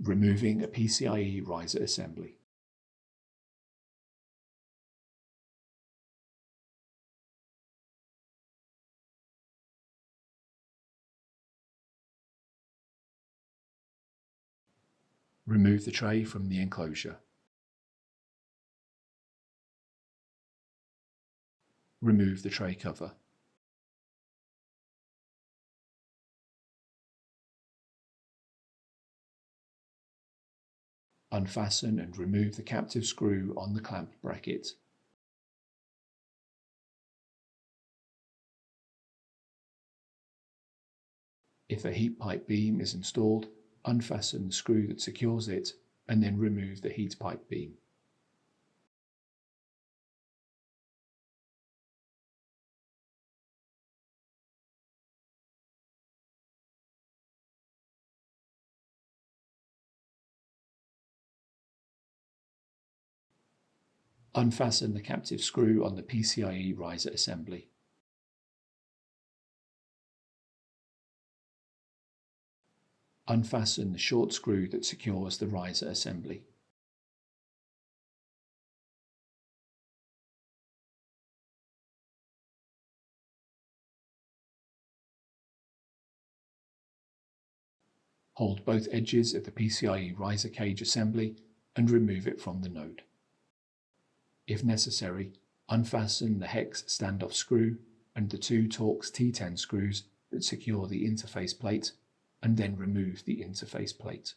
Removing a PCIe riser assembly. Remove the tray from the enclosure. Remove the tray cover. Unfasten and remove the captive screw on the clamp bracket. If a heat pipe beam is installed, unfasten the screw that secures it and then remove the heat pipe beam. Unfasten the captive screw on the PCIe riser assembly. Unfasten the short screw that secures the riser assembly. Hold both edges of the PCIe riser cage assembly and remove it from the node. If necessary, unfasten the hex standoff screw and the two Torx T10 screws that secure the interface plate, and then remove the interface plate.